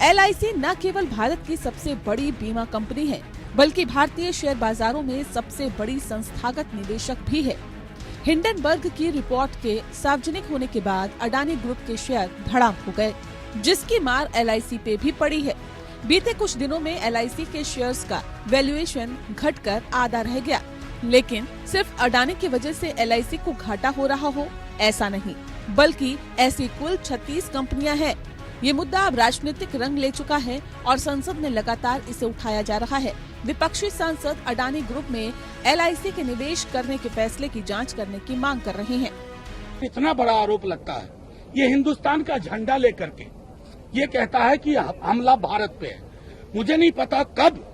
LIC न केवल भारत की सबसे बड़ी बीमा कंपनी है, बल्कि भारतीय शेयर बाजारों में सबसे बड़ी संस्थागत निवेशक भी है। हिंडनबर्ग की रिपोर्ट के सार्वजनिक होने के बाद अडानी ग्रुप के शेयर धड़ाम हो गए, जिसकी मार LIC पे भी पड़ी है। बीते कुछ दिनों में LIC के शेयर्स का वैल्यूएशन घटकर आधा रह गया, लेकिन सिर्फ अडानी की वजह से LIC को घाटा हो रहा हो ऐसा नहीं, बल्कि ऐसी कुल 36 कंपनियां हैं। ये मुद्दा अब राजनीतिक रंग ले चुका है और संसद में लगातार इसे उठाया जा रहा है। विपक्षी सांसद अडानी ग्रुप में LIC के निवेश करने के फैसले की जांच करने की मांग कर रहे हैं। इतना बड़ा आरोप लगता है, ये हिंदुस्तान का झंडा लेकर के ये कहता है कि हमला भारत पे है। मुझे नहीं पता कब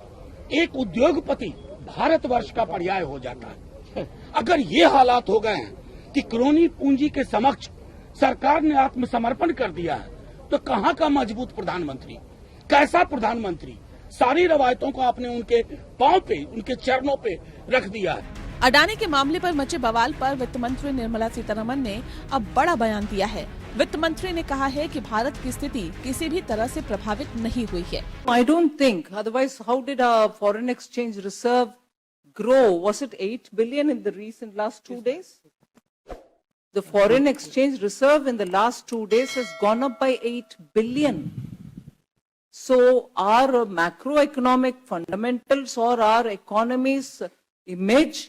एक उद्योगपति भारतवर्ष का पर्याय हो जाता है। अगर ये हालात हो गए हैं कि क्रोनी पूंजी के समक्ष सरकार ने आत्मसमर्पण कर दिया है, तो कहाँ का मजबूत प्रधानमंत्री, कैसा प्रधानमंत्री? सारी रवायतों को आपने उनके पांव पे, उनके चरणों पे रख दिया है। अडानी के मामले पर मचे बवाल पर वित्त मंत्री निर्मला सीतारमण ने अब बड़ा बयान दिया है। वित्त मंत्री ने कहा है कि भारत की स्थिति किसी भी तरह से प्रभावित नहीं हुई है। I don't think, otherwise how did our foreign exchange reserve grow? Was it 8 billion in the recent last 2 days? The foreign exchange reserve in the last 2 days has gone up by 8 billion. So our macroeconomic fundamentals or our economy's image,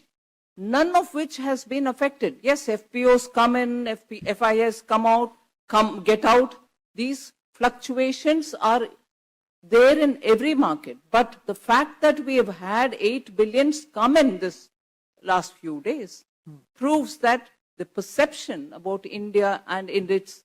none of which has been affected. Yes, FPOs come in, FIS come out, get out. These fluctuations are there in every market. But the fact that we have had 8 billions come in this last few days proves that the perception about India and in its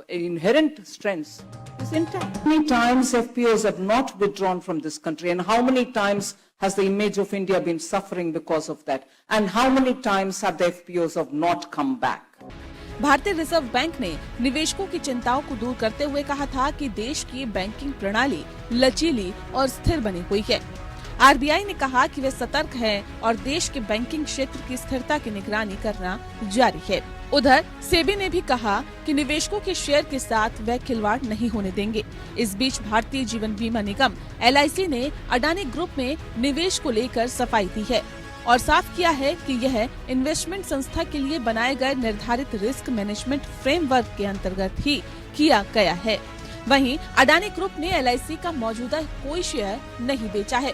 inherent strengths is intact. How many times FPOs have not withdrawn from this country, and how many times has the image of India been suffering because of that? And how many times have the FPOs have not come back? भारतीय reserve bank ने निवेशकों की चिंताओं को दूर करते हुए कहा था कि देश की बैंकिंग प्रणाली लचीली और स्थिर बनी हुई है। RBI ने कहा कि वे सतर्क हैं और देश के बैंकिंग क्षेत्र की स्थिरता की निगरानी करना जारी है। उधर सेबी ने भी कहा कि निवेशकों के शेयर के साथ वह खिलवाड़ नहीं होने देंगे। इस बीच भारतीय जीवन बीमा निगम LIC ने अडानी ग्रुप में निवेश को लेकर सफाई दी है और साफ किया है कि यह इन्वेस्टमेंट संस्था के लिए बनाए गए निर्धारित रिस्क मैनेजमेंट फ्रेमवर्क के अंतर्गत ही किया गया है। वहीं अडानी ग्रुप ने LIC का मौजूदा कोई शेयर नहीं बेचा है।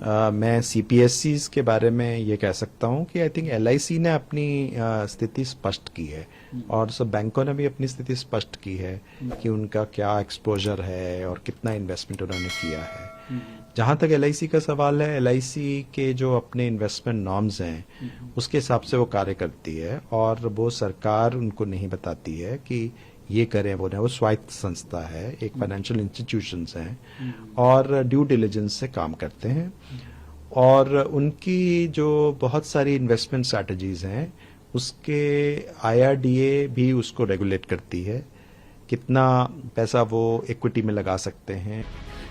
मैं CPSEs के बारे में ये कह सकता हूँ कि आई थिंक LIC ने अपनी स्थिति स्पष्ट की है और सब बैंकों ने भी अपनी स्थिति स्पष्ट की है कि उनका क्या एक्सपोजर है और कितना इन्वेस्टमेंट उन्होंने किया है। जहाँ तक LIC का सवाल है, LIC के जो अपने इन्वेस्टमेंट नॉर्म्स हैं उसके हिसाब से वो कार्य करती है और वो सरकार उनको नहीं बताती है कि ये करें वो स्वायत्त संस्था है, एक फाइनेंशियल इंस्टीट्यूशंस हैं और ड्यू डिलिजेंस से काम करते हैं और उनकी जो बहुत सारी इन्वेस्टमेंट स्ट्रैटेजीज हैं उसके IRDA भी उसको रेगुलेट करती है, कितना पैसा वो इक्विटी में लगा सकते हैं।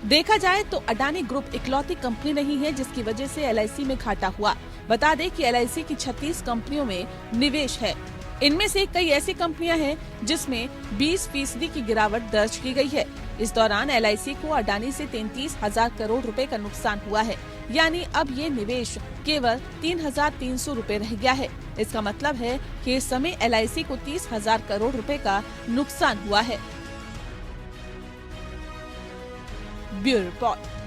देखा जाए तो अडानी ग्रुप इकलौती कंपनी नहीं है जिसकी वजह से LIC में घाटा हुआ। बता दें कि LIC की 36 कंपनियों में निवेश है। इनमें से कई ऐसी कंपनियां हैं जिसमें 20% की गिरावट दर्ज की गई है। इस दौरान LIC को अडानी से 33,000 करोड़ रुपए का नुकसान हुआ है, यानी अब ये निवेश केवल 3,300 रुपए रह गया है। इसका मतलब है कि इस समय LIC को 30,000 करोड़ रुपए का नुकसान हुआ है। Bureau report.